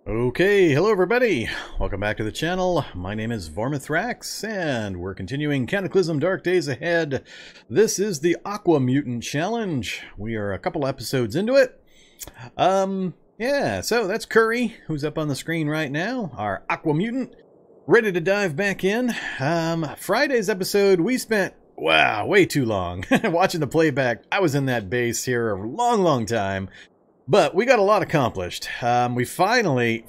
Okay, hello everybody. Welcome back to the channel. My name is Vormithrax, and we're continuing Cataclysm Dark Days Ahead. This is the AquaMutant challenge. We are a couple episodes into it. Yeah, so that's Curry, who's up on the screen right now, our AquaMutant, ready to dive back in. Friday's episode, we spent, wow, way too long watching the playback. I was in that base here a long time. But we got a lot accomplished. We finally,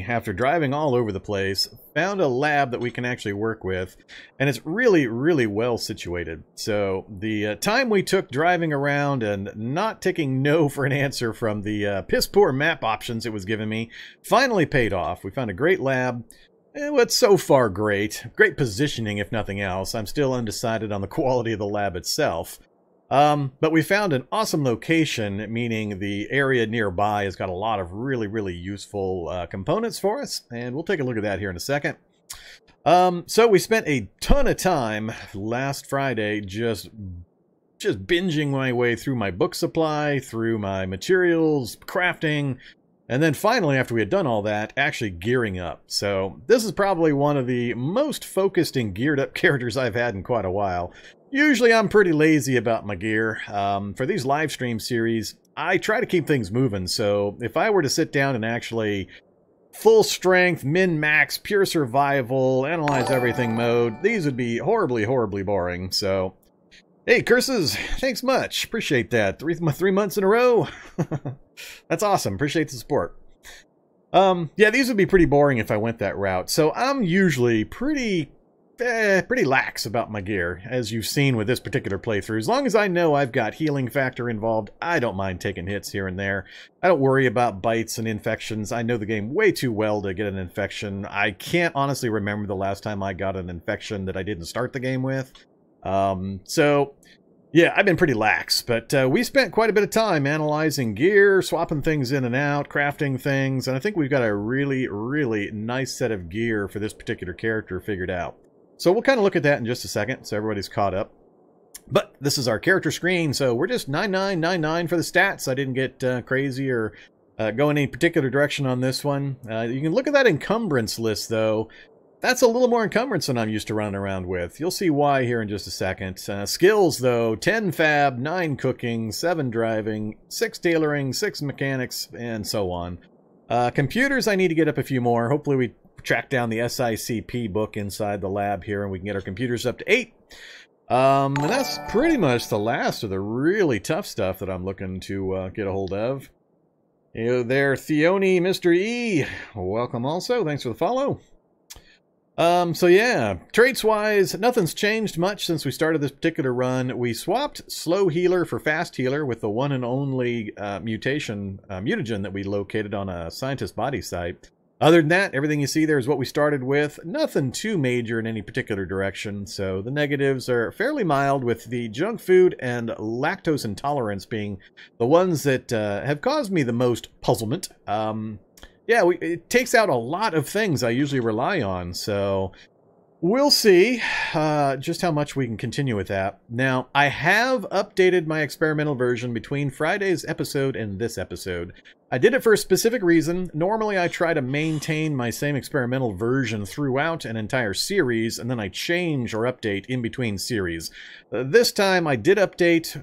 after driving all over the place, found a lab that we can actually work with. And it's really well situated. So the time we took driving around and not taking no for an answer from the piss poor map options it was giving me finally paid off. We found a great lab. What's so far great. Great positioning if nothing else. I'm still undecided on the quality of the lab itself. But we found an awesome location, meaning the area nearby has got a lot of really useful components for us, and we'll take a look at that here in a second. So we spent a ton of time last Friday just binging my way through my book supply, through my materials, crafting, and then finally, after we had done all that, actually gearing up. So this is probably one of the most focused and geared up characters I've had in quite a while. Usually I'm pretty lazy about my gear. For these live stream series, I try to keep things moving, so if I were to sit down and actually full strength, min-max, pure survival, analyze everything mode, these would be horribly boring. So, hey, Curses, thanks much. Appreciate that. Three months in a row. That's awesome. Appreciate the support. Yeah, these would be pretty boring if I went that route. So I'm usually pretty lax about my gear, as you've seen with this particular playthrough. As long as I know I've got healing factor involved, I don't mind taking hits here and there. I don't worry about bites and infections. I know the game way too well to get an infection. I can't honestly remember the last time I got an infection that I didn't start the game with. So yeah, I've been pretty lax, but we spent quite a bit of time analyzing gear, swapping things in and out, crafting things, and I think we've got a really nice set of gear for this particular character figured out. So we'll kind of look at that in just a second, so everybody's caught up. But this is our character screen, so we're just 9999 for the stats. I didn't get crazy or go in any particular direction on this one. You can look at that encumbrance list, though. That's a little more encumbrance than I'm used to running around with. You'll see why here in just a second. Skills, though, 10 fab, 9 cooking, 7 driving, 6 tailoring, 6 mechanics, and so on. Computers, I need to get up a few more. Hopefully we track down the SICP book inside the lab here and we can get our computers up to 8. And that's pretty much the last of the really tough stuff that I'm looking to get a hold of. Hey there, Theoni, Mr. E. Welcome also. Thanks for the follow. So yeah, traits-wise, nothing's changed much since we started this particular run. We swapped Slow Healer for Fast Healer with the one and only mutagen that we located on a scientist body site. Other than that, everything you see there is what we started with. Nothing too major in any particular direction, so the negatives are fairly mild, with the junk food and lactose intolerance being the ones that have caused me the most puzzlement. Yeah, it takes out a lot of things I usually rely on, so we'll see just how much we can continue with that. Now, I have updated my experimental version between Friday's episode and this episode. I did it for a specific reason. Normally, I try to maintain my same experimental version throughout an entire series, and then I change or update in between series. This time, I did update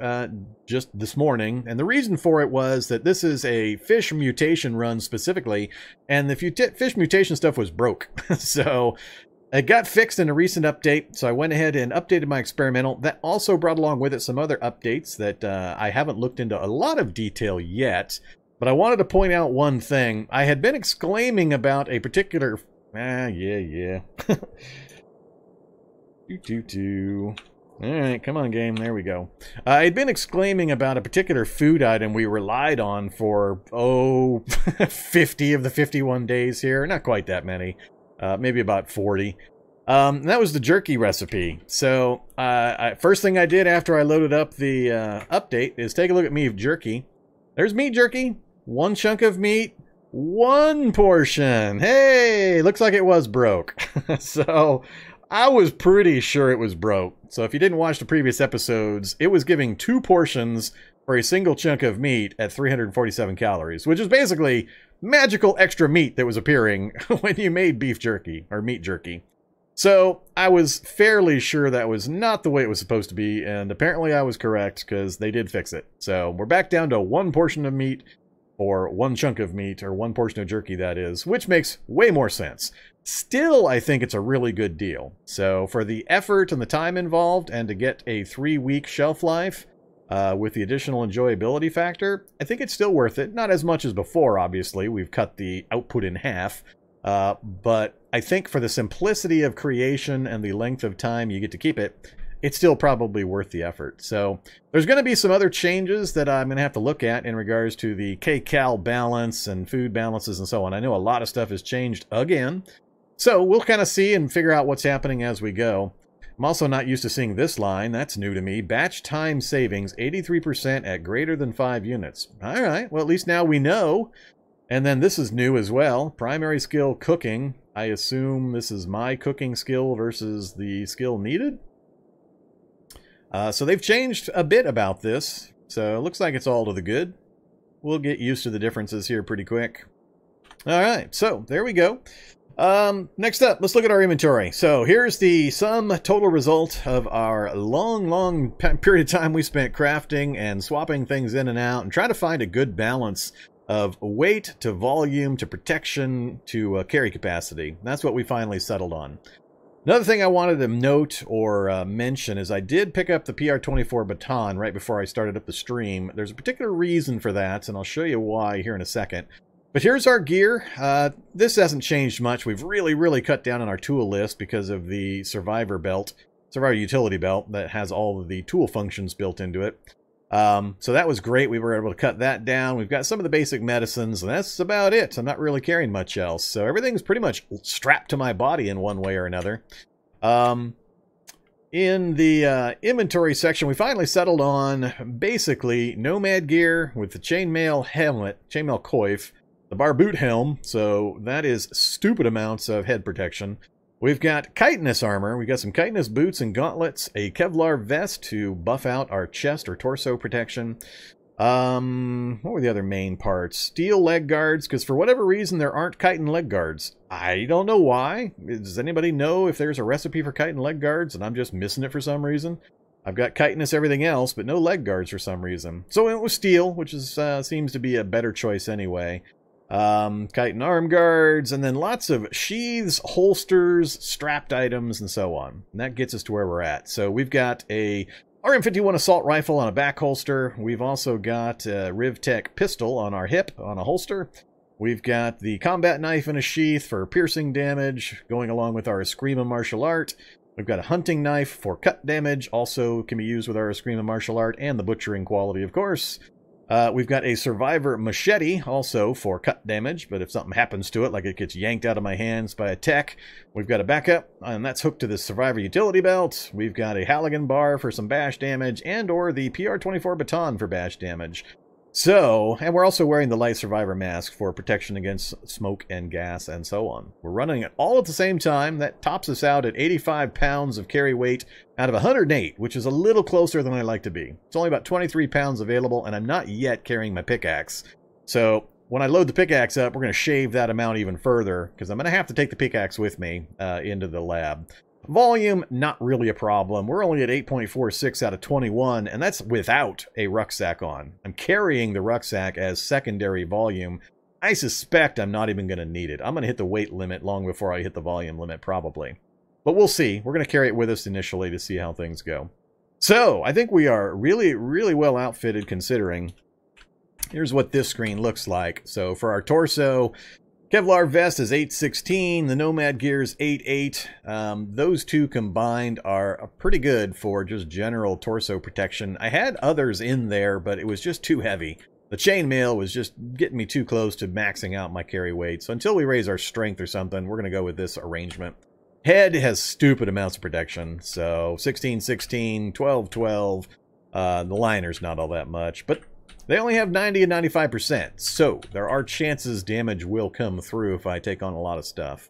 just this morning, and the reason for it was that this is a fish mutation run specifically, and the fish mutation stuff was broke. So it got fixed in a recent update, so I went ahead and updated my experimental. That also brought along with it some other updates that I haven't looked into a lot of detail yet. But I wanted to point out one thing. I had been exclaiming about a particular... yeah. Alright, come on, game. There we go. I had been exclaiming about a particular food item we relied on for, 50 of the 51 days here. Not quite that many. Maybe about 40. That was the jerky recipe. So, first thing I did after I loaded up the update is take a look at meat jerky. There's meat jerky. 1 chunk of meat. 1 portion. Hey, looks like it was broke. So, I was pretty sure it was broke. So if you didn't watch the previous episodes, it was giving 2 portions for a single chunk of meat at 347 calories, which is basically magical extra meat that was appearing when you made beef jerky, or meat jerky. So I was fairly sure that was not the way it was supposed to be, and apparently I was correct, because they did fix it. So we're back down to one portion of meat, or one chunk of meat, or one portion of jerky, that is, which makes way more sense. Still, I think it's a really good deal. So for the effort and the time involved, and to get a 3-week shelf life, with the additional enjoyability factor, I think it's still worth it. Not as much as before, obviously. We've cut the output in half. But I think for the simplicity of creation and the length of time you get to keep it, it's still probably worth the effort. So there's going to be some other changes that I'm going to have to look at in regards to the kcal balance and food balances and so on. I know a lot of stuff has changed again. So we'll kind of see and figure out what's happening as we go. I'm also not used to seeing this line. That's new to me. Batch time savings, 83% at greater than 5 units. All right. Well, at least now we know. And then this is new as well. Primary skill cooking. I assume this is my cooking skill versus the skill needed. So they've changed a bit about this. So it looks like it's all to the good. We'll get used to the differences here pretty quick. All right. So there we go. Next up, let's look at our inventory. So here's the sum total result of our long period of time we spent crafting and swapping things in and out and trying to find a good balance of weight to volume to protection to carry capacity. That's what we finally settled on. Another thing I wanted to note or mention is I did pick up the PR24 baton right before I started up the stream. There's a particular reason for that, and I'll show you why here in a second. But here's our gear. This hasn't changed much. We've really cut down on our tool list because of the Survivor belt, Survivor utility belt that has all of the tool functions built into it. So that was great. We were able to cut that down. We've got some of the basic medicines, and that's about it. I'm not really carrying much else. So everything's pretty much strapped to my body in one way or another. In the inventory section, we finally settled on basically nomad gear with the chainmail helmet, chainmail coif, the bar boot helm, so that is stupid amounts of head protection. We've got chitinous armor, we've got some chitinous boots and gauntlets, a Kevlar vest to buff out our chest or torso protection. What were the other main parts? Steel leg guards, because for whatever reason there aren't chitin leg guards. I don't know why. Does anybody know if there's a recipe for chitin leg guards and I'm just missing it for some reason? I've got chitinous everything else, but no leg guards for some reason. So it was steel, which is seems to be a better choice anyway. Chitin arm guards, and then lots of sheaths, holsters, strapped items, and so on. And that gets us to where we're at. So we've got a RM51 assault rifle on a back holster. We've also got a RivTech pistol on our hip on a holster. We've got the combat knife in a sheath for piercing damage, going along with our Eskrima martial art. We've got a hunting knife for cut damage, also can be used with our Eskrima martial art, and the butchering quality, of course. We've got a Survivor machete, also for cut damage, but if something happens to it, like it gets yanked out of my hands by a tech, we've got a backup, and that's hooked to the Survivor utility belt. We've got a Halligan bar for some bash damage, and or the PR24 baton for bash damage. So, and we're also wearing the light Survivor mask for protection against smoke and gas and so on. We're running it all at the same time. That tops us out at 85 pounds of carry weight out of 108, which is a little closer than I like to be. It's only about 23 pounds available, and I'm not yet carrying my pickaxe. So when I load the pickaxe up, we're going to shave that amount even further, because I'm going to have to take the pickaxe with me into the lab. Volume, not really a problem. We're only at 8.46 out of 21, and that's without a rucksack on. I'm carrying the rucksack as secondary volume. I suspect I'm not even going to need it. I'm going to hit the weight limit long before I hit the volume limit, probably. But we'll see. We're going to carry it with us initially to see how things go. So, I think we are really well outfitted considering. Here's what this screen looks like. So, for our torso, Kevlar vest is 816, the Nomad gear is 88. Those two combined are pretty good for just general torso protection. I had others in there, but it was just too heavy. The chainmail was just getting me too close to maxing out my carry weight. So until we raise our strength or something, we're going to go with this arrangement. Head has stupid amounts of protection. So 16, 16, 12, 12. The liner's not all that much, but they only have 90 and 95%, so there are chances damage will come through if I take on a lot of stuff.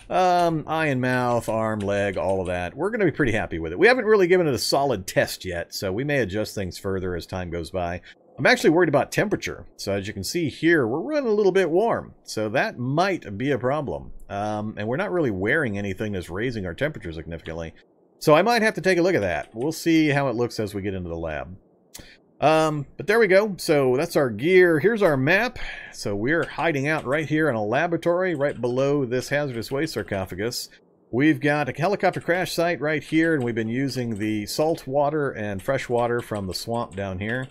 Eye and mouth, arm, leg, all of that. We're going to be pretty happy with it. We haven't really given it a solid test yet, so we may adjust things further as time goes by. I'm actually worried about temperature. So as you can see here, we're running a little bit warm. So that might be a problem. And we're not really wearing anything that's raising our temperature significantly. So I might have to take a look at that. We'll see how it looks as we get into the lab. But there we go. So that's our gear. Here's our map. So we're hiding out right here in a laboratory right below this hazardous waste sarcophagus. We've got a helicopter crash site right here, and we've been using the salt water and fresh water from the swamp down here.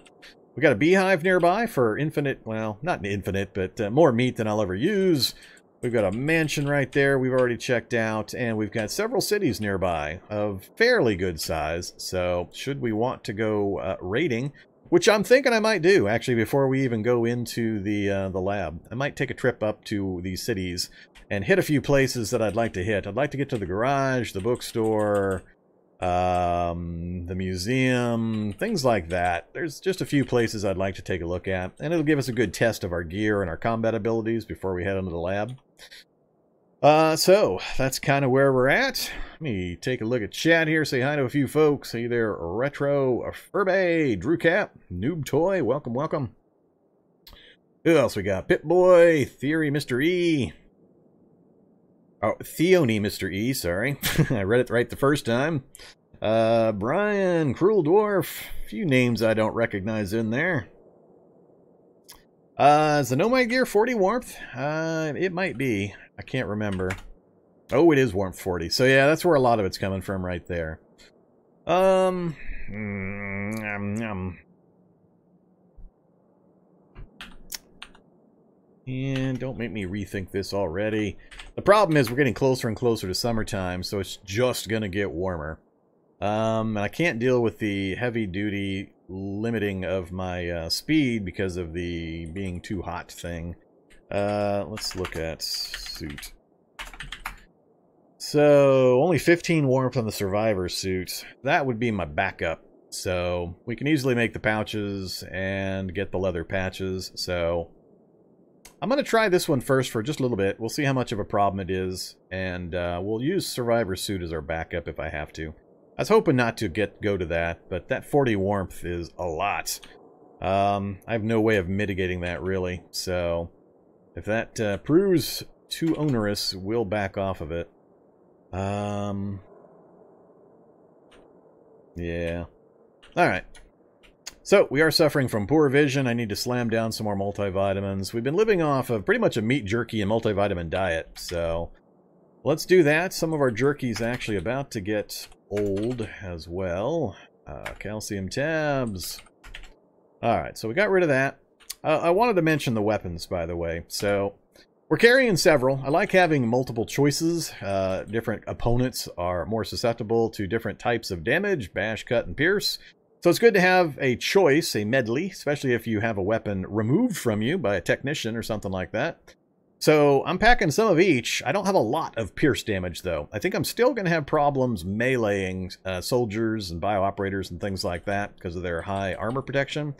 We got a beehive nearby for infinite, well, not infinite, but more meat than I'll ever use. We've got a mansion right there we've already checked out, and we've got several cities nearby of fairly good size. So should we want to go raiding, which I'm thinking I might do, actually, before we even go into the lab. I might take a trip up to these cities and hit a few places that I'd like to hit. I'd like to get to the garage, the bookstore, the museum, things like that. There's just a few places I'd like to take a look at, and it'll give us a good test of our gear and our combat abilities before we head into the lab. So that's kind of where we're at. Let me take a look at chat here, say hi to a few folks. Hey there, Retro, Furby, Drewcap, Noob Toy, welcome, welcome. Who else we got? Pip-Boy, Theory, Mr. E. Oh, Theone, Mr. E, sorry. I read it right the first time. Brian, Cruel Dwarf, a few names I don't recognize in there. Is the Nomad gear 40 warmth? It might be. I can't remember. Oh, it is warmth 40. So yeah, that's where a lot of it's coming from right there. And don't make me rethink this already. The problem is we're getting closer and closer to summertime, so it's just going to get warmer. I can't deal with the heavy-duty limiting of my speed because of the being too hot thing. Let's look at suit. So, only 15 warmth on the survivor suit. That would be my backup. So, we can easily make the pouches and get the leather patches, so I'm going to try this one first for just a little bit. We'll see how much of a problem it is, and we'll use Survivor Suit as our backup if I have to. I was hoping not to go to that, but that 40 warmth is a lot. I have no way of mitigating that, really. So if that proves too onerous, we'll back off of it. Yeah. Alright. So, we are suffering from poor vision. I need to slam down some more multivitamins. We've been living off of pretty much a meat jerky and multivitamin diet, so let's do that. Some of our jerky's actually about to get old as well. Calcium tabs. Alright, so we got rid of that. I wanted to mention the weapons, by the way. So, we're carrying several. I like having multiple choices. Different opponents are more susceptible to different types of damage, bash, cut, and pierce. So it's good to have a choice, a medley, especially if you have a weapon removed from you by a technician or something like that. So I'm packing some of each. I don't have a lot of pierce damage, though. I think I'm still going to have problems meleeing soldiers and bio-operators and things like that because of their high armor protection.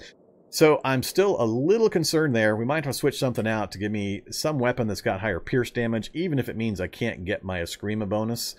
So I'm still a little concerned there. We might have to switch something out to give me some weapon that's got higher pierce damage, even if it means I can't get my Eskrima bonus.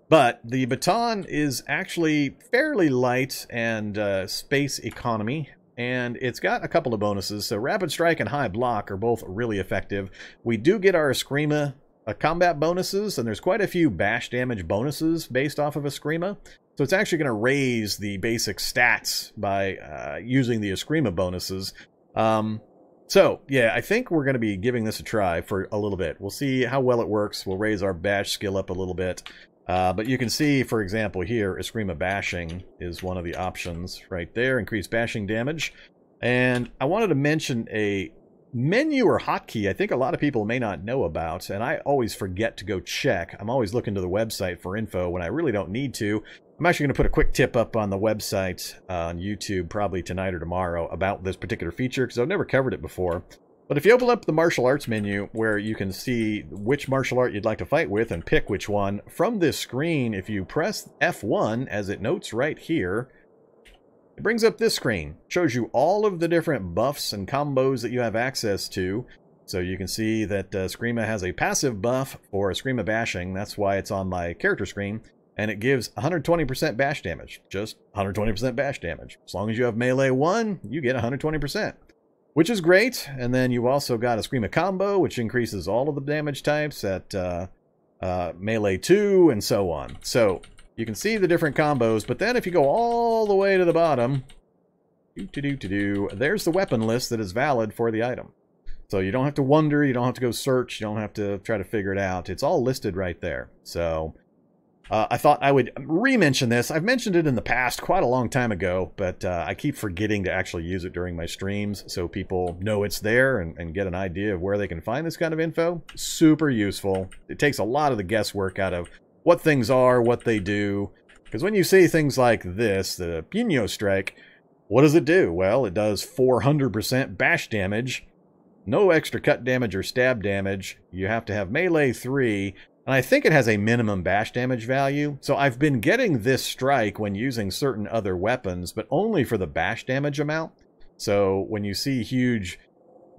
But the baton is actually fairly light and space economy, and it's got a couple of bonuses. So Rapid Strike and High Block are both really effective. We do get our Eskrima combat bonuses, and there's quite a few bash damage bonuses based off of Eskrima. So it's actually going to raise the basic stats by using the Eskrima bonuses. So, yeah, I think we're going to be giving this a try for a little bit. We'll see how well it works. We'll raise our bash skill up a little bit. But you can see, for example, here, Eskrima Bashing is one of the options right there. Increased bashing damage. And I wanted to mention a menu or hotkey I think a lot of people may not know about, and I always forget to go check. I'm always looking to the website for info when I really don't need to. I'm actually going to put a quick tip up on the website on YouTube probably tonight or tomorrow about this particular feature, because I've never covered it before. But if you open up the martial arts menu where you can see which martial art you'd like to fight with and pick which one, from this screen, if you press F1, as it notes right here, it brings up this screen. Shows you all of the different buffs and combos that you have access to. So you can see that Eskrima has a passive buff for Eskrima Bashing. That's why it's on my character screen. and it gives 120% bash damage. Just 120% bash damage. As long as you have melee 1, you get 120%, which is great. And then you've also got a Scream of Combo, which increases all of the damage types at melee 2, and so on. So you can see the different combos, but then if you go all the way to the bottom, there's the weapon list that is valid for the item. So you don't have to wonder, you don't have to go search, you don't have to try to figure it out. It's all listed right there. So I thought I would re-mention this. I've mentioned it in the past quite a long time ago, but I keep forgetting to actually use it during my streams so people know it's there and get an idea of where they can find this kind of info. Super useful. It takes a lot of the guesswork out of what things are, what they do. Because when you see things like this, the Puño Strike, what does it do? Well, it does 400% bash damage. No extra cut damage or stab damage. You have to have melee 3, and I think it has a minimum bash damage value. So I've been getting this strike when using certain other weapons, but only for the bash damage amount. So when you see huge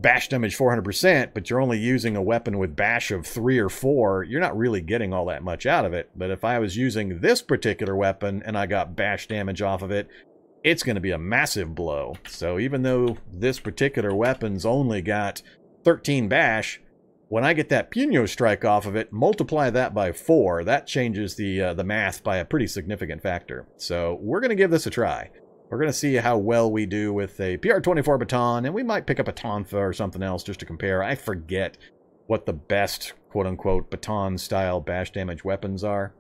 bash damage 400%, but you're only using a weapon with bash of 3 or 4, you're not really getting all that much out of it. But if I was using this particular weapon and I got bash damage off of it, it's going to be a massive blow. So even though this particular weapon's only got 13 bash, when I get that Puño Strike off of it, multiply that by 4, that changes the math by a pretty significant factor. So we're going to give this a try. We're going to see how well we do with a PR24 baton, and we might pick up a Tonfa or something else just to compare. I forget what the best quote-unquote baton-style bash damage weapons are.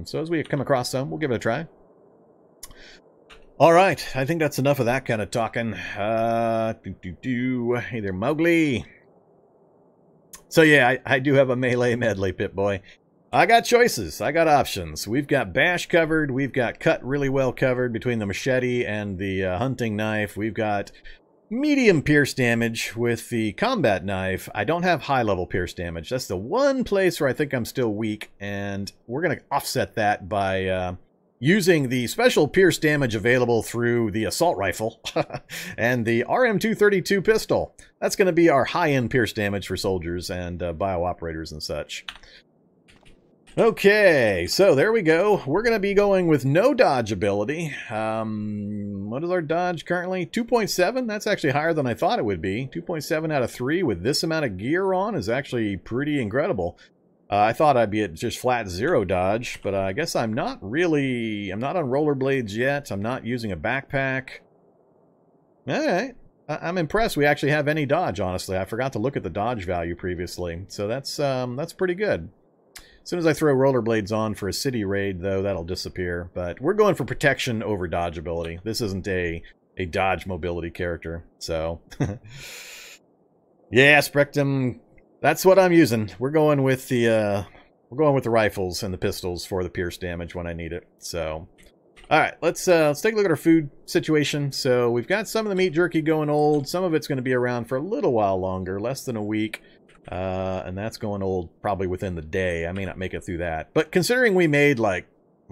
So as we come across some, we'll give it a try. All right, I think that's enough of that kind of talking. Hey there, Mowgli. So yeah, I do have a melee medley, Pip-Boy. I got choices. I got options. We've got bash covered. We've got cut really well covered between the machete and the hunting knife. We've got medium pierce damage with the combat knife. I don't have high-level pierce damage. That's the one place where I think I'm still weak, and we're going to offset that by using the special pierce damage available through the assault rifle and the RM232 pistol. That's going to be our high-end pierce damage for soldiers and bio-operators and such. Okay, so there we go. We're going to be going with no dodge ability. What is our dodge currently? 2.7? That's actually higher than I thought it would be. 2.7 out of 3 with this amount of gear on is actually pretty incredible. I thought I'd be at just flat 0 dodge, but I guess I'm not really... I'm not on rollerblades yet. I'm not using a backpack. Alright. I'm impressed we actually have any dodge, honestly. I forgot to look at the dodge value previously, so that's pretty good. As soon as I throw rollerblades on for a city raid, though, that'll disappear. But we're going for protection over dodge ability. This isn't a dodge mobility character, so... yeah, Spectrum... That's what I'm using. We're going with the rifles and the pistols for the pierce damage when I need it. So, all right, let's take a look at our food situation. So we've got some of the meat jerky going old. Some of it's going to be around for a little while longer, less than a week, and that's going old probably within the day. I may not make it through that, but considering we made like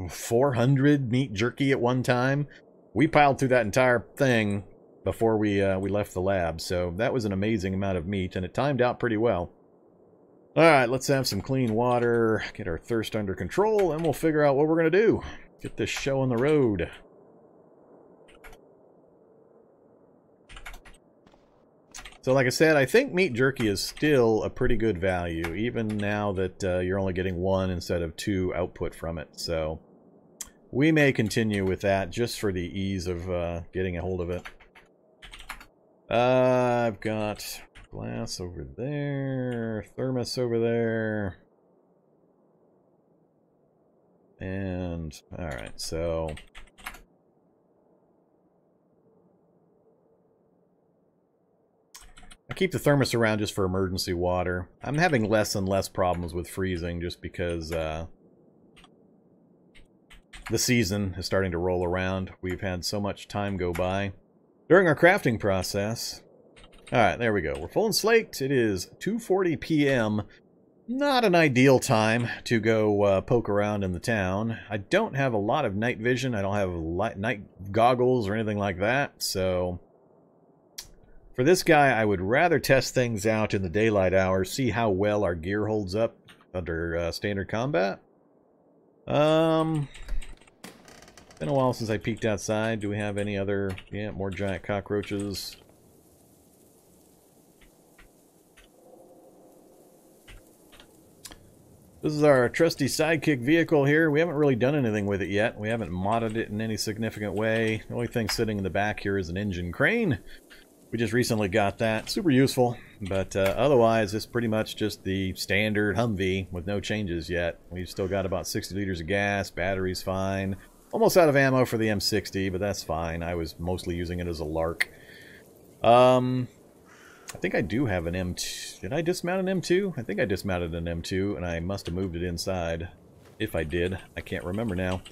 400 meat jerky at one time, we piled through that entire thing before we left the lab. So that was an amazing amount of meat, and it timed out pretty well. Alright, let's have some clean water, get our thirst under control, and we'll figure out what we're going to do. Get this show on the road. So like I said, I think meat jerky is still a pretty good value, even now that you're only getting 1 instead of 2 output from it. So we may continue with that just for the ease of getting a hold of it. I've got... glass over there, thermos over there, and alright, so I keep the thermos around just for emergency water. I'm having less and less problems with freezing just because the season is starting to roll around. We've had so much time go by during our crafting process. Alright, there we go. We're full and slaked. It is 2:40 p.m. Not an ideal time to go poke around in the town. I don't have a lot of night vision. I don't have night goggles or anything like that. So for this guy, I would rather test things out in the daylight hours, see how well our gear holds up under standard combat. Been a while since I peeked outside. Do we have any other... Yeah, more giant cockroaches. This is our trusty sidekick vehicle here. We haven't really done anything with it yet. We haven't modded it in any significant way. The only thing sitting in the back here is an engine crane. We just recently got that. Super useful. But otherwise, it's pretty much just the standard Humvee with no changes yet. We've still got about 60 liters of gas. Battery's fine. Almost out of ammo for the M60, but that's fine. I was mostly using it as a lark. I think I do have an M2. Did I dismount an M2? I think I dismounted an M2, and I must have moved it inside. If I did. I can't remember now.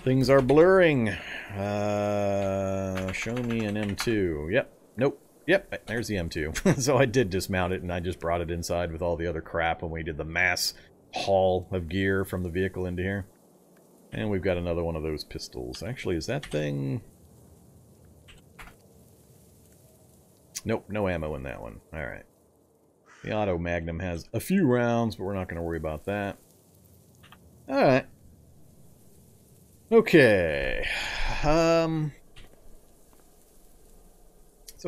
Things are blurring. Show me an M2. Yep. Nope. Yep. There's the M2. So I did dismount it, and I just brought it inside with all the other crap when we did the mass haul of gear from the vehicle into here. And we've got another one of those pistols. Actually, is that thing... Nope, no ammo in that one. Alright. The Auto Magnum has a few rounds, but we're not going to worry about that. Alright. Okay. So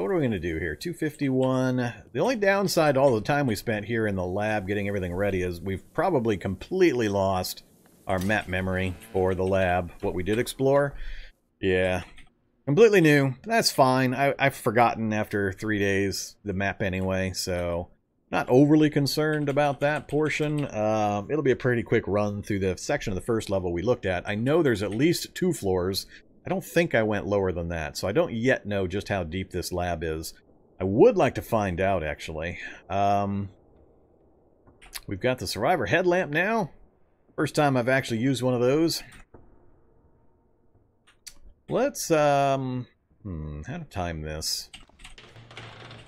what are we going to do here? 251. The only downside to all the time we spent here in the lab getting everything ready is we've probably completely lost our map memory for the lab. What we did explore. Yeah. Completely new. That's fine. I've forgotten after 3 days the map anyway, so not overly concerned about that portion. It'll be a pretty quick run through the section of the first level we looked at. I know there's at least 2 floors. I don't think I went lower than that, so I don't yet know just how deep this lab is. I would like to find out, actually. We've got the Survivor headlamp now. First time I've actually used one of those. Let's, how to time this?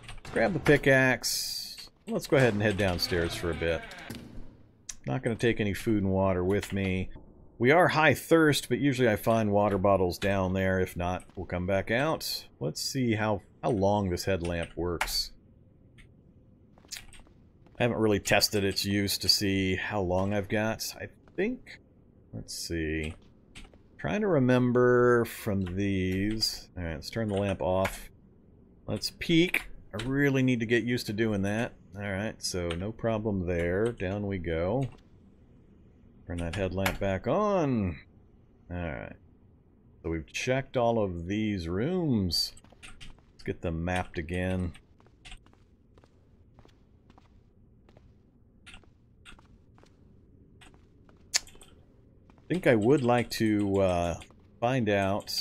Let's grab the pickaxe. Let's go ahead and head downstairs for a bit. Not going to take any food and water with me. We are high thirst, but usually I find water bottles down there. If not, we'll come back out. Let's see how long this headlamp works. I haven't really tested its use to see how long I've got. I think, let's see. Trying to remember from these. Alright, let's turn the lamp off. Let's peek. I really need to get used to doing that. Alright, so no problem there. Down we go. Turn that headlamp back on. Alright. So we've checked all of these rooms. Let's get them mapped again. I think I would like to find out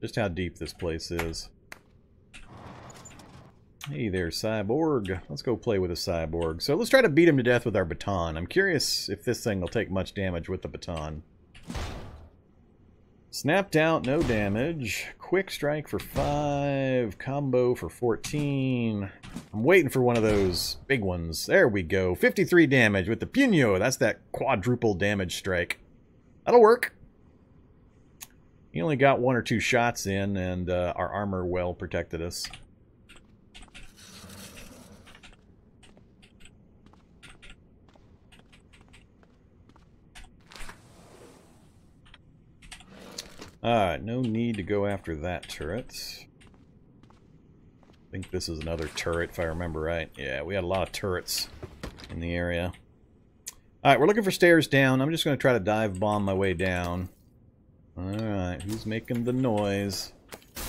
just how deep this place is. Hey there, Cyborg. Let's go play with a Cyborg. So let's try to beat him to death with our baton. I'm curious if this thing will take much damage with the baton. Snapped out, no damage. Quick strike for 5. Combo for 14. I'm waiting for one of those big ones. There we go. 53 damage with the Puño. That's that quadruple damage strike. That'll work. He only got 1 or 2 shots in, and our armor well protected us. Alright, no need to go after that turret. I think this is another turret, if I remember right. Yeah, we had a lot of turrets in the area. Alright, we're looking for stairs down. I'm just going to try to dive bomb my way down. Alright, who's making the noise? Is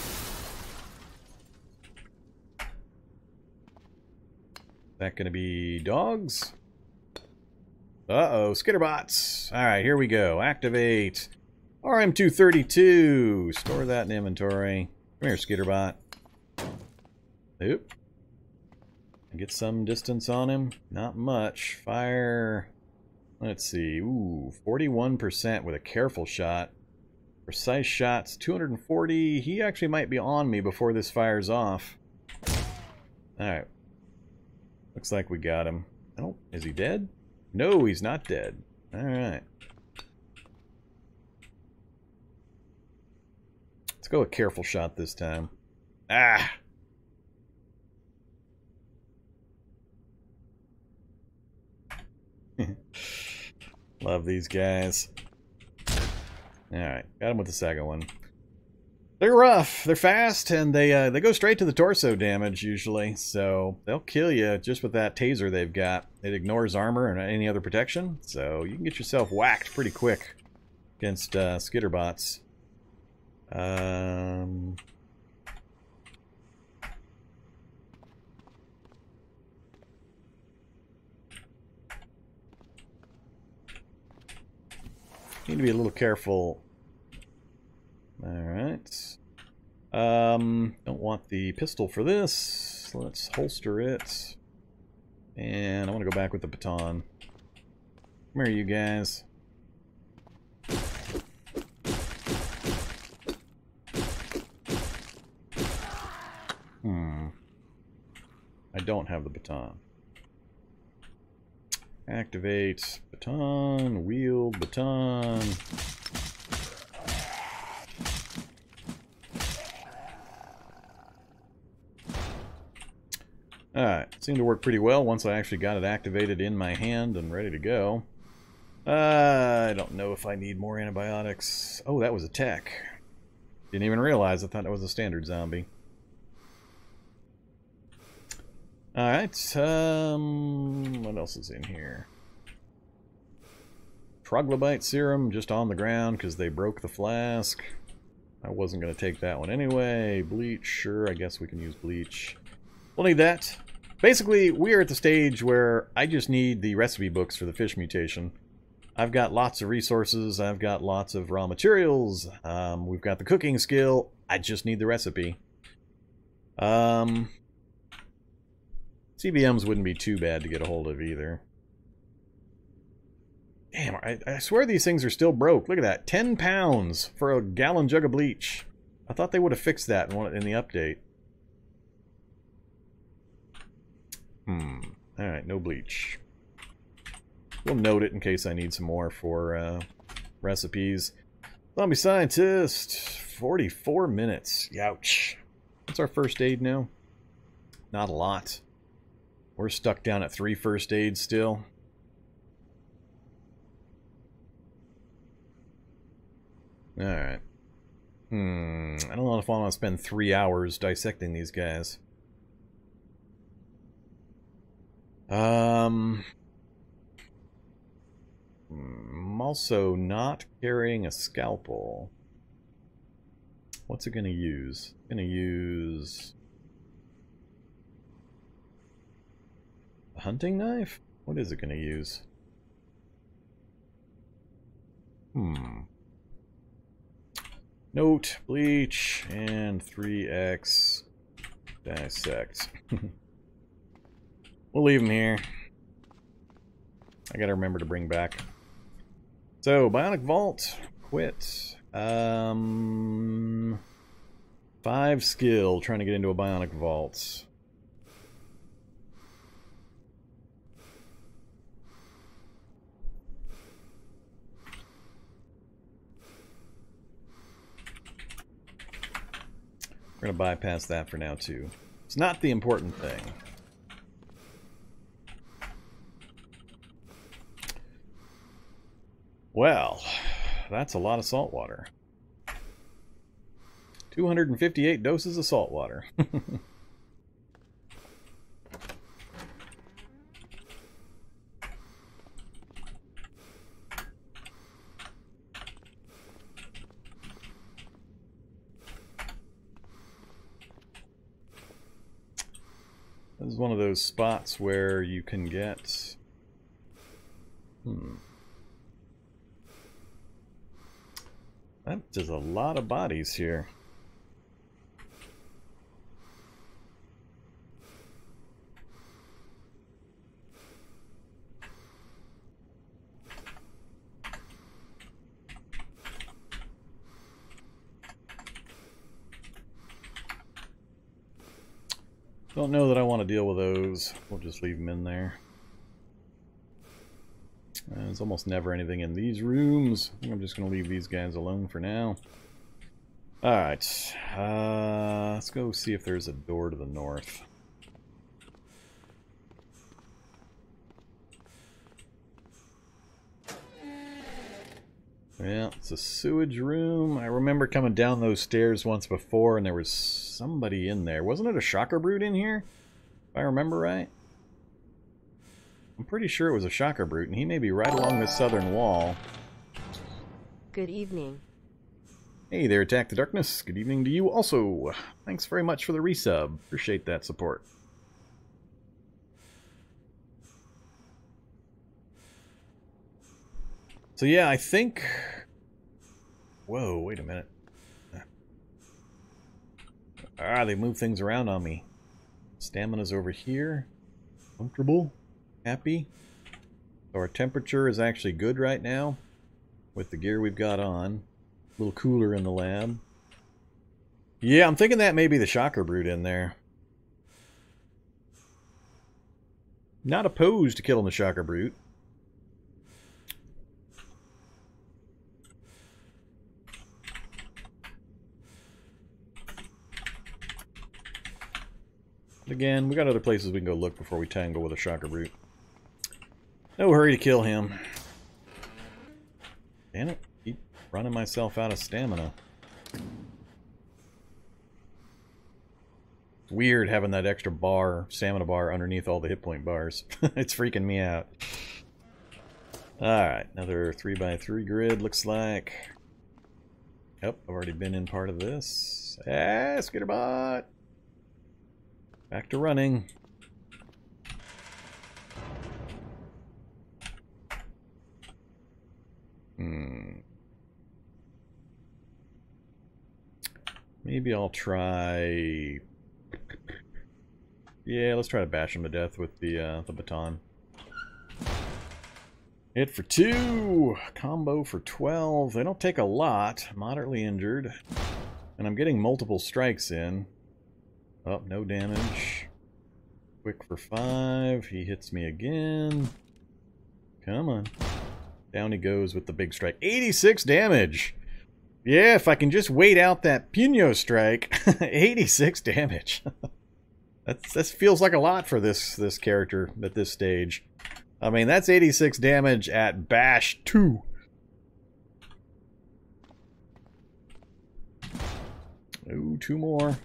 that going to be dogs? Uh-oh, skitterbots. Alright, here we go. Activate. RM232. Store that in inventory. Come here, skitterbot. Oop. Get some distance on him. Not much. Fire. Let's see. Ooh, 41% with a careful shot. Precise shots, 240. He actually might be on me before this fires off. Alright. Looks like we got him. Oh, is he dead? No, he's not dead. Alright. Let's go a careful shot this time. Ah! Love these guys. Alright, got him with the second one. They're rough, they're fast, and they go straight to the torso damage usually, so they'll kill you just with that taser they've got. It ignores armor and any other protection, so you can get yourself whacked pretty quick against skitterbots. Need to be a little careful. Alright. Don't want the pistol for this. Let's holster it. And I want to go back with the baton. Come here, you guys. I don't have the baton. Activate baton, wield baton. Alright, seemed to work pretty well once I actually got it activated in my hand and ready to go. I don't know if I need more antibiotics. Oh, that was a tech. Didn't even realize. I thought that was a standard zombie. Alright, what else is in here? Troglodyte serum just on the ground because they broke the flask. I wasn't going to take that one anyway. Bleach, sure, I guess we can use bleach. We'll need that. Basically, we're at the stage where I just need the recipe books for the fish mutation. I've got lots of resources, I've got lots of raw materials, we've got the cooking skill, I just need the recipe. CBMs wouldn't be too bad to get a hold of either. Damn, I swear these things are still broke. Look at that. 10 pounds for a gallon jug of bleach. I thought they would have fixed that in the update. Alright, no bleach. We'll note it in case I need some more for recipes. Zombie Scientist, 44 minutes. Youch. What's our first aid now? Not a lot. We're stuck down at 3 first aids still. Alright. I don't know if I want to spend 3 hours dissecting these guys. I'm also not carrying a scalpel. What's it going to use? It's going to use a hunting knife? What is it going to use? Note, bleach, and 3x dissect. We'll leave them here. I gotta remember to bring back. So, Bionic Vault, quit. 5 skill, trying to get into a Bionic Vault. We're gonna bypass that for now too. It's not the important thing. Well, that's a lot of salt water. 258 doses of salt water. This is one of those spots where you can get... There's a lot of bodies here. Don't know that I want to deal with those. We'll just leave them in there. There's almost never anything in these rooms. I think I'm just going to leave these guys alone for now. Alright. Let's go see if there's a door to the north. Yeah, it's a sewage room. I remember coming down those stairs once before and there was somebody in there. Wasn't it a shocker brute in here? If I remember right? I'm pretty sure it was a shocker brute, and he may be right along this southern wall. Good evening. Hey there, Attack the Darkness. Good evening to you also. Thanks very much for the resub. Appreciate that support. So yeah, I think... Whoa, wait a minute. Ah, they move things around on me. Stamina's over here. Comfortable. Happy. So our temperature is actually good right now with the gear we've got on. A little cooler in the lab. Yeah, I'm thinking that may be the shocker brute in there. Not opposed to killing the shocker brute. But again, we got other places we can go look before we tangle with a shocker brute. No hurry to kill him. Damn it. Keep running myself out of stamina. It's weird having that extra bar, stamina bar, underneath all the hit point bars. It's freaking me out. Alright, another 3x3 grid looks like. Yep, I've already been in part of this. Ah, Skitterbot! Back to running. Maybe I'll try... Yeah, let's try to bash him to death with the baton. Hit for 2! Combo for 12. They don't take a lot. Moderately injured. And I'm getting multiple strikes in. Oh, no damage. Quick for 5. He hits me again. Come on. Down he goes with the big strike. 86 damage! Yeah, if I can just wait out that Puño strike. 86 damage. That feels like a lot for this character at this stage. I mean, that's 86 damage at Bash 2. Ooh, 2 more.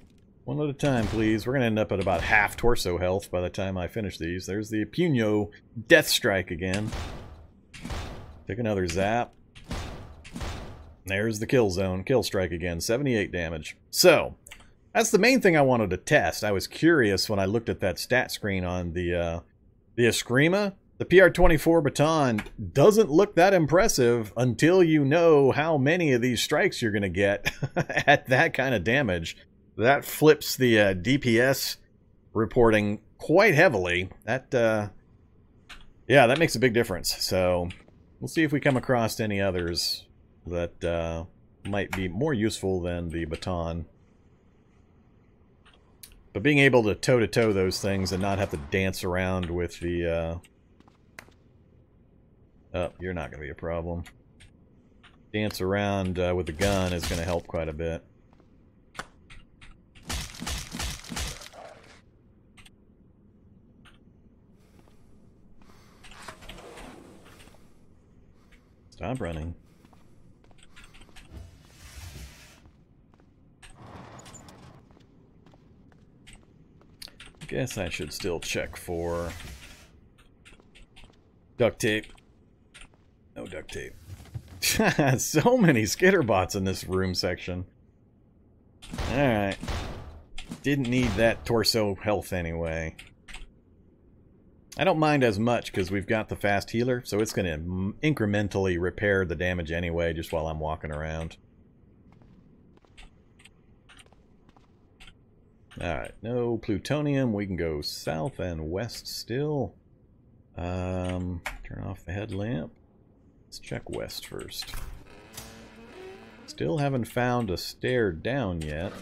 One at a time, please. We're going to end up at about half torso health by the time I finish these. There's the Puño Death Strike again. Take another zap. There's the kill zone. Kill strike again. 78 damage. So, that's the main thing I wanted to test. I was curious when I looked at that stat screen on the Eskrima. The PR-24 baton doesn't look that impressive until you know how many of these strikes you're going to get at that kind of damage. That flips the DPS reporting quite heavily. That, yeah, that makes a big difference. So, we'll see if we come across any others that might be more useful than the baton. But being able to toe-to-toe those things and not have to dance around with the... Oh, you're not going to be a problem. Dance around with the gun is going to help quite a bit. Stop running. Guess I should still check for duct tape. No duct tape. So many skitterbots in this room section. Alright. Didn't need that torso health anyway. I don't mind as much because we've got the fast healer, so it's going to incrementally repair the damage anyway just while I'm walking around. Alright, no plutonium. We can go south and west still. Turn off the headlamp. Let's check west first. Still haven't found a stair down yet.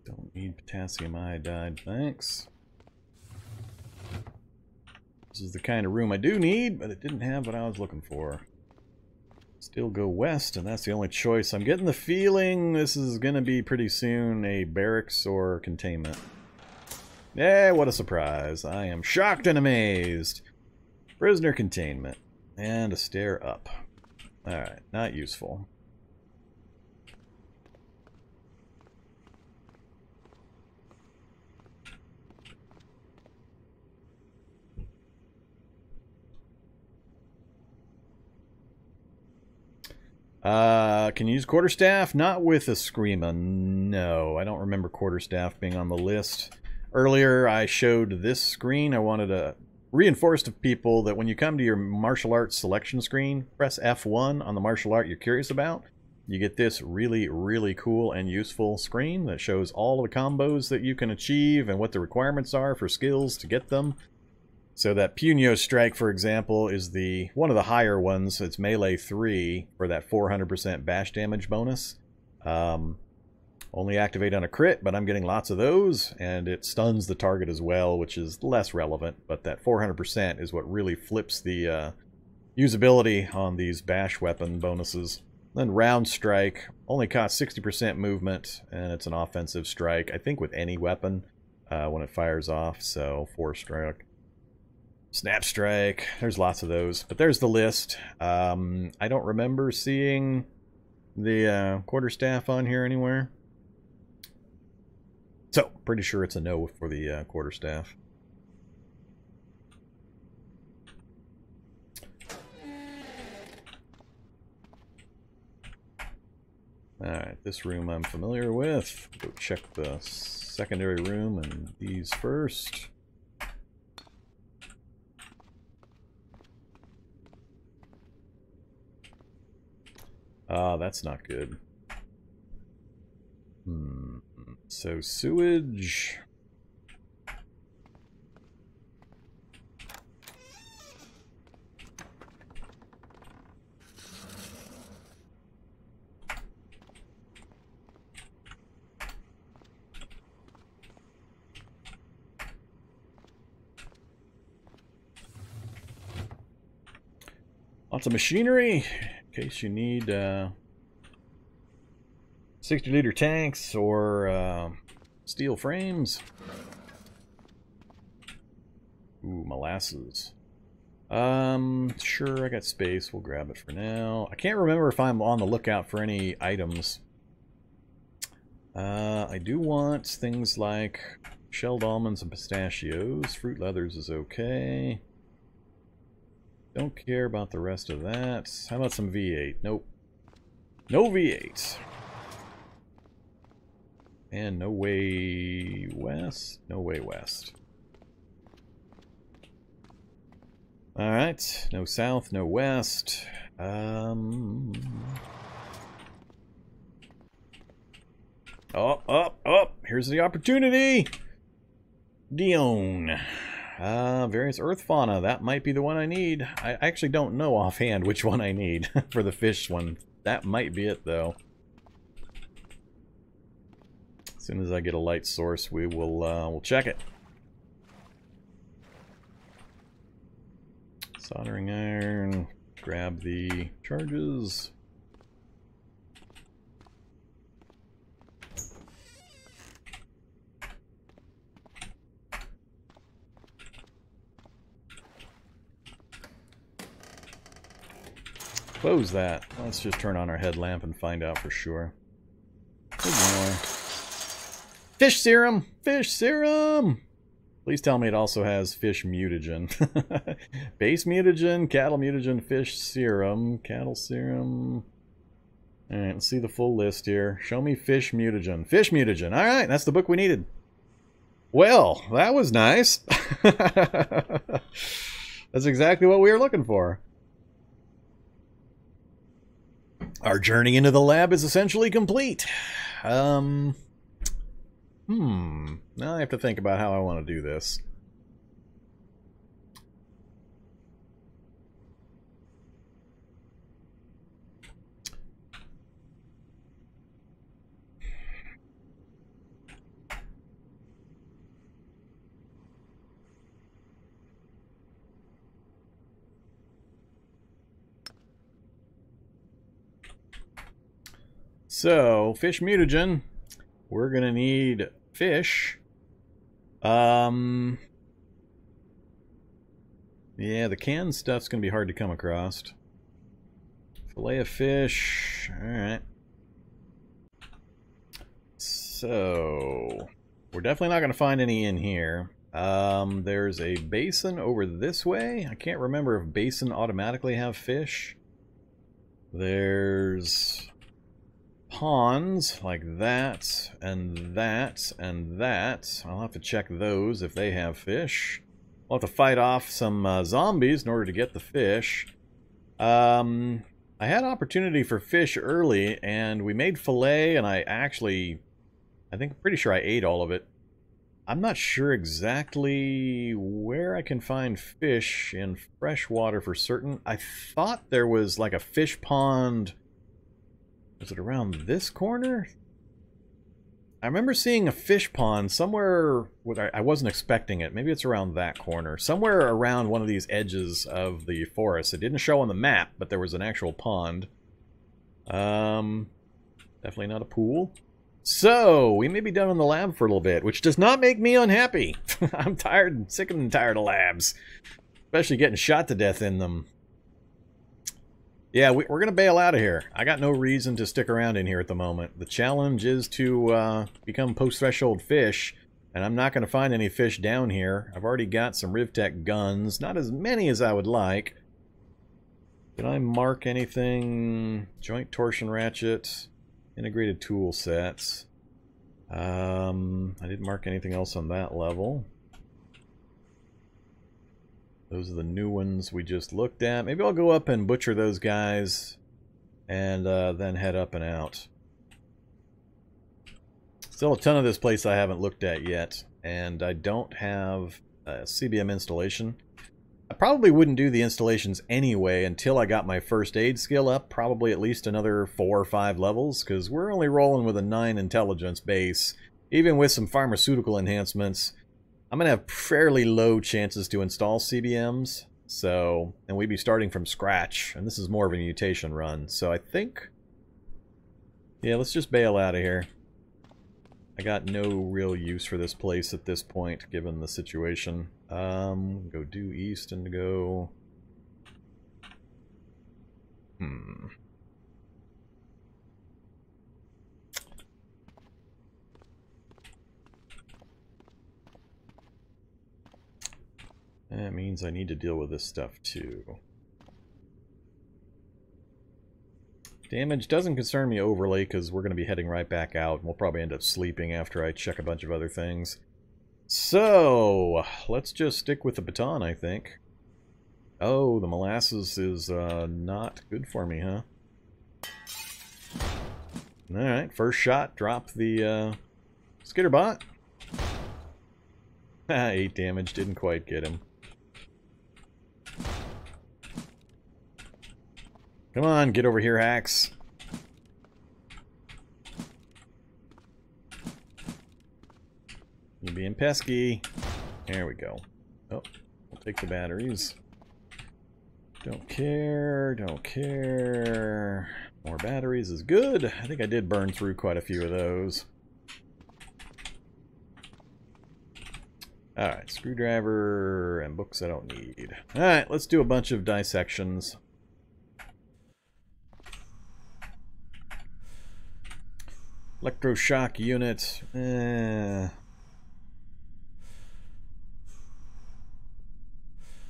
Don't need potassium iodide, thanks. This is the kind of room I do need, but it didn't have what I was looking for. Still go west, and that's the only choice. I'm getting the feeling this is going to be pretty soon a barracks or containment. Yeah, what a surprise. I am shocked and amazed. Prisoner containment. And a stair up. Alright, not useful. Can you use quarterstaff? Not with a Screama. No, I don't remember quarterstaff being on the list. Earlier, I showed this screen. I wanted to reinforce to people that when you come to your martial arts selection screen, press F1 on the martial art you're curious about. You get this really, really cool and useful screen that shows all the combos that you can achieve and what the requirements are for skills to get them. So that Punyo Strike, for example, is one of the higher ones. It's melee 3 for that 400% bash damage bonus. Only activate on a crit, but I'm getting lots of those, and it stuns the target as well, which is less relevant. But that 400% is what really flips the usability on these bash weapon bonuses. Then Round Strike only costs 60% movement, and it's an offensive strike, I think with any weapon when it fires off, so 4 strike. Snap Strike, there's lots of those, but there's the list. I don't remember seeing the quarterstaff on here anywhere. So, pretty sure it's a no for the quarterstaff. Alright, this room I'm familiar with. Go check the secondary room and these first. That's not good. So sewage. Lots of machinery in case you need 60-liter tanks or steel frames. Ooh, molasses. Sure, I got space. We'll grab it for now. I can't remember if I'm on the lookout for any items. I do want things like shelled almonds and pistachios. Fruit leathers is okay. Don't care about the rest of that. How about some V8? Nope. No V8. And no way west? No way west. Alright. No south, no west. Oh, here's the opportunity! Dion. Various earth fauna. That might be the one I need. I actually don't know offhand which one I need for the fish one. That might be it, though. As soon as I get a light source, we will we'll check it. Soldering iron. Grab the charges. Close that. Let's just turn on our headlamp and find out for sure. Good boy. Fish serum! Fish serum! Please tell me it also has fish mutagen. Base mutagen, cattle mutagen, fish serum, cattle serum. Alright, let's see the full list here. Show me fish mutagen. Fish mutagen. Alright, that's the book we needed. Well, that was nice. That's exactly what we were looking for. Our journey into the lab is essentially complete. Now I have to think about how I want to do this. So, fish mutagen. We're gonna need fish. Yeah, the canned stuff's gonna be hard to come across. Fillet of fish. Alright. So, we're definitely not gonna find any in here. There's a basin over this way. I can't remember if basin automatically have fish. There's ponds like that, and that, and that. I'll have to check those if they have fish. I'll have to fight off some zombies in order to get the fish. I had opportunity for fish early, and we made fillet, and I think pretty sure I ate all of it. I'm not sure exactly where I can find fish in freshwater for certain. I thought there was like a fish pond. Was it around this corner? I remember seeing a fish pond somewhere where I wasn't expecting it. Maybe it's around that corner. Somewhere around one of these edges of the forest. It didn't show on the map, but there was an actual pond. Definitely not a pool. So, we may be done in the lab for a little bit, which does not make me unhappy. I'm tired, sick and tired of labs. Especially getting shot to death in them. Yeah, we're going to bail out of here. I got no reason to stick around in here at the moment. The challenge is to become post-threshold fish, and I'm not going to find any fish down here. I've already got some Rivtech guns, not as many as I would like. Did I mark anything? Joint torsion ratchet, integrated tool sets. I didn't mark anything else on that level. Those are the new ones we just looked at. Maybe I'll go up and butcher those guys and then head up and out. Still a ton of this place I haven't looked at yet, and I don't have a CBM installation. I probably wouldn't do the installations anyway until I got my first aid skill up, probably at least another 4 or 5 levels, because we're only rolling with a 9 intelligence base. Even with some pharmaceutical enhancements, I'm going to have fairly low chances to install CBMs, so, and we'd be starting from scratch, and this is more of a mutation run, so I think, yeah, let's just bail out of here. I got no real use for this place at this point, given the situation. Go due east and go... That means I need to deal with this stuff too. Damage doesn't concern me overly because we're going to be heading right back out, and we'll probably end up sleeping after I check a bunch of other things. So, let's just stick with the baton, I think. Oh, the molasses is not good for me, huh? Alright, first shot, drop the skitterbot. 8 damage, didn't quite get him. Come on, get over here, hacks. You're being pesky. There we go. Oh, we'll take the batteries. Don't care, don't care. More batteries is good. I think I did burn through quite a few of those. Alright, screwdriver and books I don't need. Alright, let's do a bunch of dissections. Electroshock unit.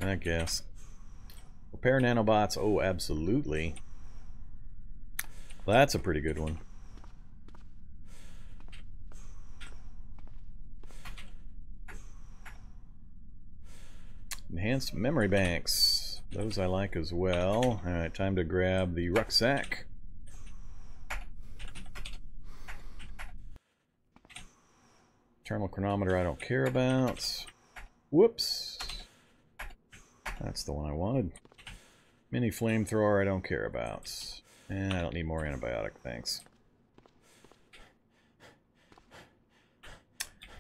I guess. Repair nanobots. Oh, absolutely. That's a pretty good one. Enhanced memory banks. Those I like as well. Alright, time to grab the rucksack. Thermal chronometer I don't care about. Whoops. That's the one I wanted. Mini flamethrower I don't care about. And I don't need more antibiotic, thanks.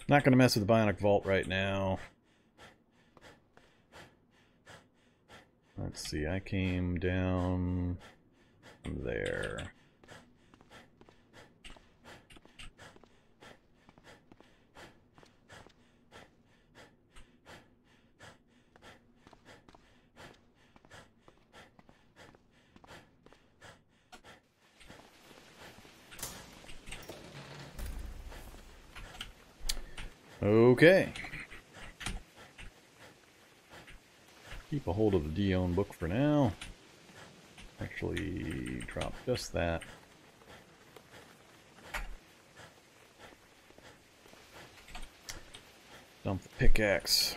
Not going to mess with the Bionic Vault right now. Let's see, I came down from there. Okay. Keep a hold of the D-own book for now. Actually, drop just that. Dump the pickaxe.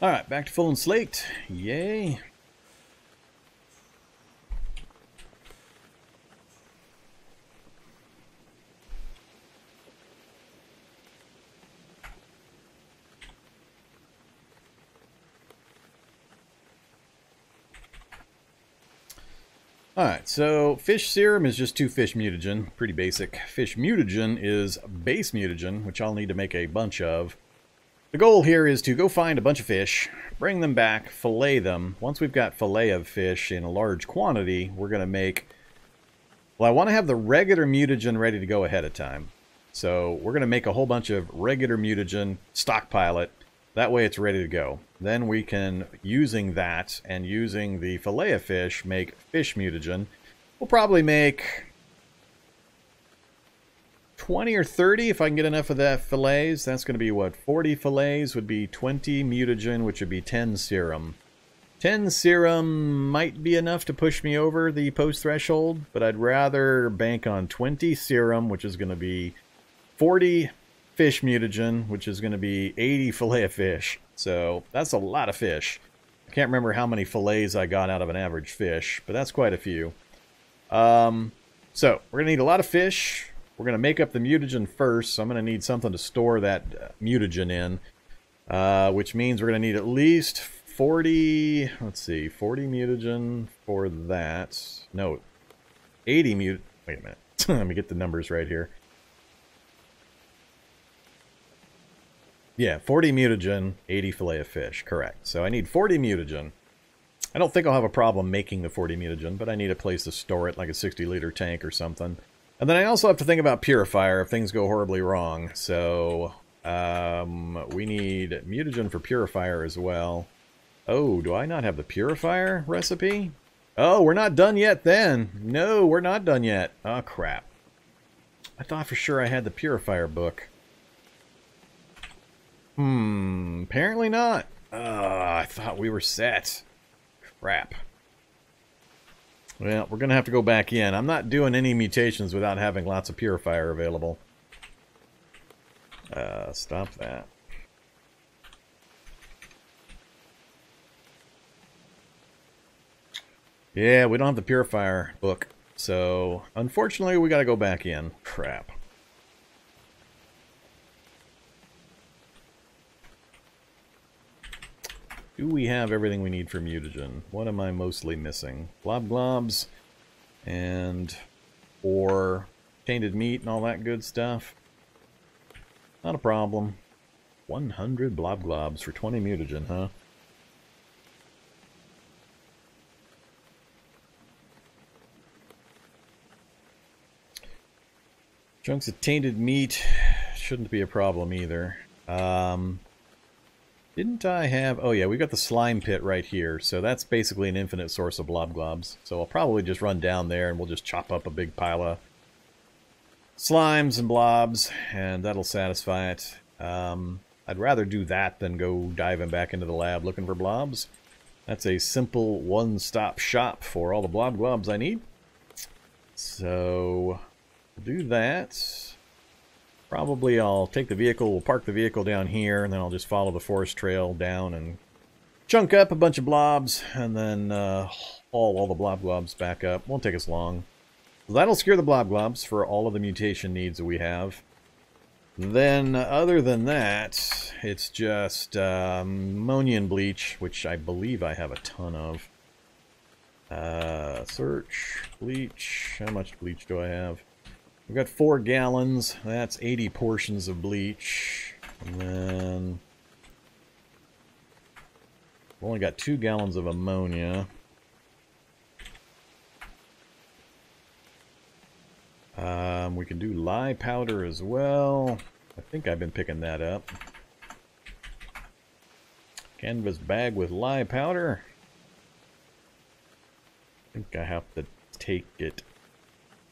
Alright, back to full and slaked. Yay. Alright, so fish serum is just 2 fish mutagen. Pretty basic. Fish mutagen is base mutagen, which I'll need to make a bunch of. The goal here is to go find a bunch of fish, bring them back, fillet them. Once we've got fillet of fish in a large quantity, we're going to make... Well, I want to have the regular mutagen ready to go ahead of time. So we're going to make a whole bunch of regular mutagen, stockpile it. That way it's ready to go. Then we can, using that and using the fillet of fish, make fish mutagen. We'll probably make 20 or 30 if I can get enough of that fillets. That's going to be what? 40 fillets would be 20 mutagen, which would be 10 serum. 10 serum might be enough to push me over the post threshold, but I'd rather bank on 20 serum, which is going to be 40 fish mutagen, which is going to be 80 fillet of fish. So that's a lot of fish. I can't remember how many fillets I got out of an average fish, but that's quite a few. So we're going to need a lot of fish. We're going to make up the mutagen first, so I'm going to need something to store that mutagen in, which means we're going to need at least 40, let's see, 40 mutagen for that. No, 80 mutagen. Wait a minute. Let me get the numbers right here. Yeah, 40 mutagen, 80 fillet of fish. Correct. So I need 40 mutagen. I don't think I'll have a problem making the 40 mutagen, but I need a place to store it, like a 60-liter tank or something. And then I also have to think about purifier if things go horribly wrong. So we need mutagen for purifier as well. Oh, do I not have the purifier recipe? Oh, we're not done yet then. No, we're not done yet. Oh, crap. I thought for sure I had the purifier book. Apparently not. I thought we were set. Crap. Well, we're going to have to go back in. I'm not doing any mutations without having lots of purifier available. Stop that. Yeah, we don't have the purifier book. So, unfortunately, we got to go back in. Crap. Do we have everything we need for mutagen? What am I mostly missing? Blob globs and or tainted meat and all that good stuff. Not a problem. 100 blob globs for 20 mutagen, huh? Chunks of tainted meat shouldn't be a problem either. Didn't I have... Oh yeah, we got the slime pit right here, so that's basically an infinite source of blob globs. So I'll probably just run down there and we'll just chop up a big pile of slimes and blobs, and that'll satisfy it. I'd rather do that than go diving back into the lab looking for blobs. That's a simple one-stop shop for all the blob globs I need. So, we'll do that. Probably I'll take the vehicle, we'll park the vehicle down here, and then I'll just follow the forest trail down and chunk up a bunch of blobs, and then haul all the blob globs back up. Won't take us long. So that'll secure the blob globs for all of the mutation needs that we have. Then, other than that, it's just ammonia and bleach, which I believe I have a ton of. Search, bleach, how much bleach do I have? We've got 4 gallons, that's 80 portions of bleach, and then We've only got 2 gallons of ammonia. We can do lye powder as well. I think I've been picking that up. Canvas bag with lye powder. I think I have to take it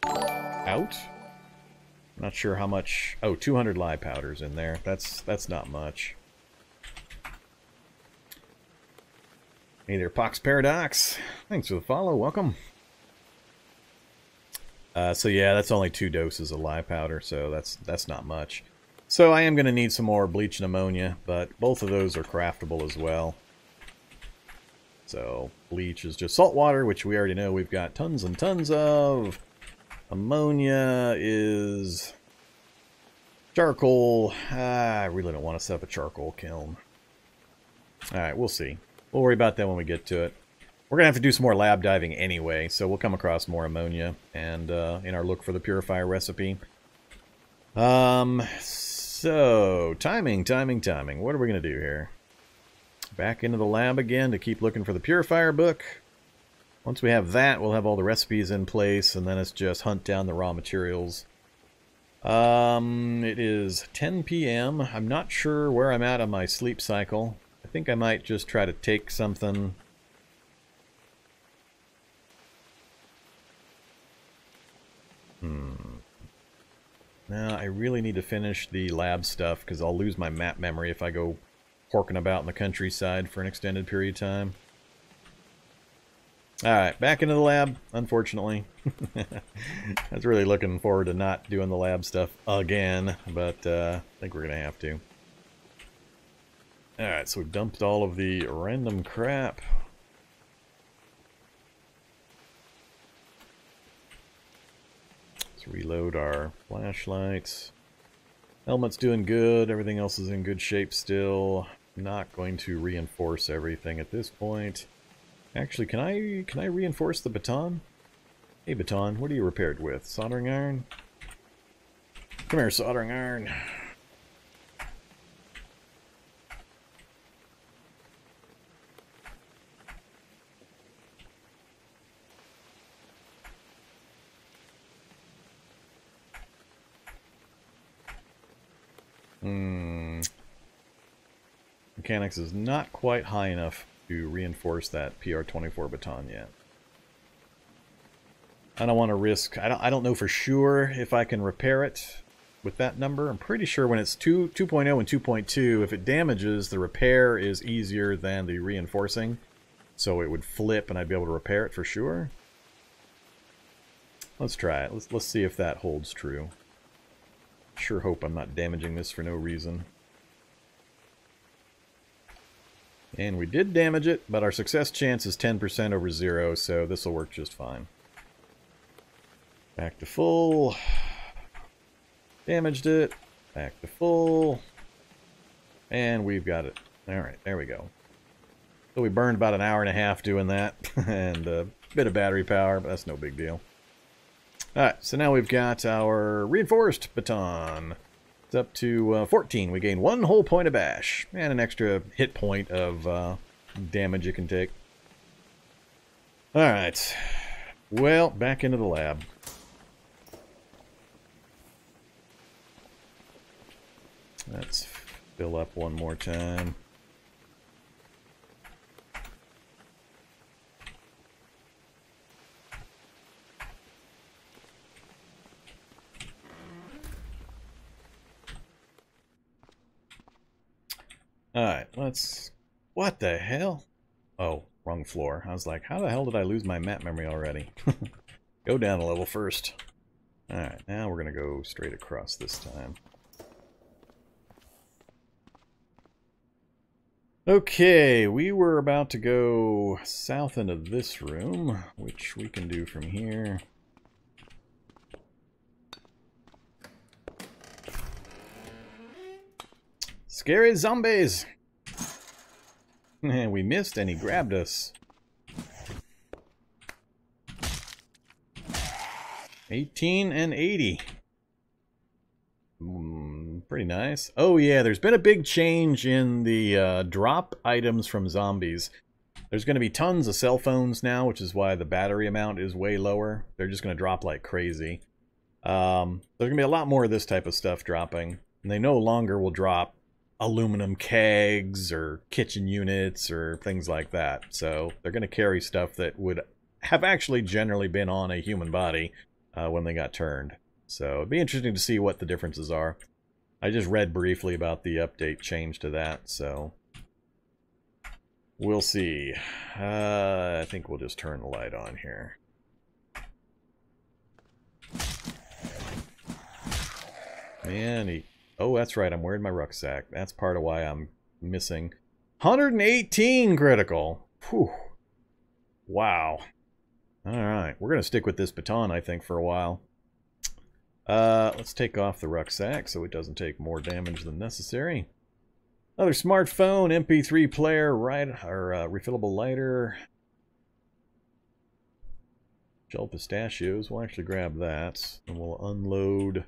out. Not sure how much. Oh, 200 lye powders in there. That's not much. Hey there, Pox Paradox. Thanks for the follow. Welcome. So yeah, that's only 2 doses of lye powder, so that's not much. So I am going to need some more bleach and ammonia, but both of those are craftable as well. So bleach is just salt water, which we already know we've got tons and tons of. Ammonia is charcoal. I really don't want to set up a charcoal kiln. Alright, we'll see. We'll worry about that when we get to it. We're going to have to do some more lab diving anyway, so we'll come across more ammonia and in our look for the purifier recipe. So, timing. What are we going to do here? Back into the lab again to keep looking for the purifier book. Once we have that, we'll have all the recipes in place, and then it's just hunt down the raw materials. It is 10 p.m. I'm not sure where I'm at on my sleep cycle. I think I might just try to take something. Now, I really need to finish the lab stuff, because I'll lose my map memory if I go porking about in the countryside for an extended period of time. Alright, back into the lab, unfortunately. I was really looking forward to not doing the lab stuff again, but I think we're going to have to. Alright, so we've dumped all of the random crap. Let's reload our flashlights. Helmet's doing good, everything else is in good shape still. Not going to reinforce everything at this point. Actually, can I reinforce the baton? Hey baton, what are you repaired with? Soldering iron? Come here, soldering iron. Mechanics is not quite high enough to reinforce that PR24 baton yet. I don't want to risk. I don't know for sure if I can repair it with that number. I'm pretty sure when it's 2.0 and 2.2, if it damages, the repair is easier than the reinforcing. So it would flip and I'd be able to repair it for sure. Let's try it. Let's see if that holds true. Sure hope I'm not damaging this for no reason. And we did damage it, but our success chance is 10% over 0, so this will work just fine. Back to full. Damaged it. Back to full. And we've got it. Alright, there we go. So we burned about an hour and a half doing that, and a bit of battery power, but that's no big deal. Alright, so now we've got our reinforced baton. It's up to 14. We gain 1 whole point of bash, and an extra hit point of damage you can take. Alright, well, back into the lab. Let's fill up one more time. Alright, let's... What the hell? Oh, wrong floor. I was like, how the hell did I lose my map memory already? Go down a level first. Alright, now we're going to go straight across this time. Okay, we were about to go south into this room, which we can do from here. Scary zombies! We missed and he grabbed us. 18 and 80. Pretty nice. Oh yeah, there's been a big change in the drop items from zombies. There's going to be tons of cell phones now, which is why the battery amount is way lower. They're just going to drop like crazy. There's going to be a lot more of this type of stuff dropping. And they no longer will drop aluminum kegs or kitchen units or things like that. So they're going to carry stuff that would have actually generally been on a human body when they got turned. So it'd be interesting to see what the differences are. I just read briefly about the update change to that, so we'll see. I think we'll just turn the light on here. Man, oh, that's right, I'm wearing my rucksack. That's part of why I'm missing. 118 critical. Whew. Wow. Alright, we're going to stick with this baton, I think, for a while. Let's take off the rucksack so it doesn't take more damage than necessary. Another smartphone, MP3 player, refillable lighter. Gel pistachios, we'll actually grab that. And we'll unload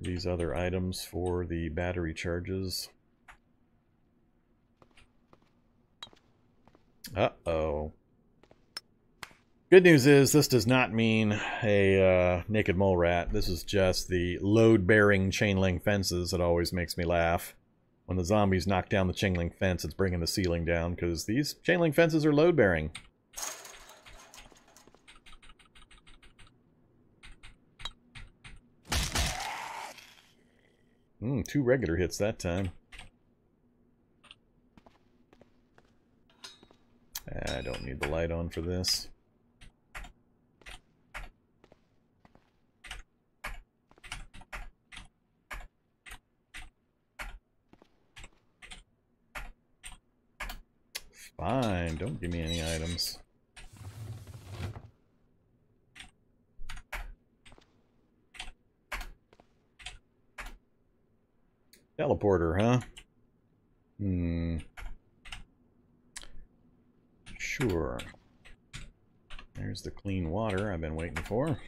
these other items for the battery charges. Uh-oh. Good news is this does not mean a naked mole rat. This is just the load-bearing chain link fences that always makes me laugh. When the zombies knock down the chain link fence, it's bringing the ceiling down because these chain link fences are load-bearing. Two regular hits that time. I don't need the light on for this. Fine, don't give me any items. Teleporter, huh? Sure. There's the clean water I've been waiting for.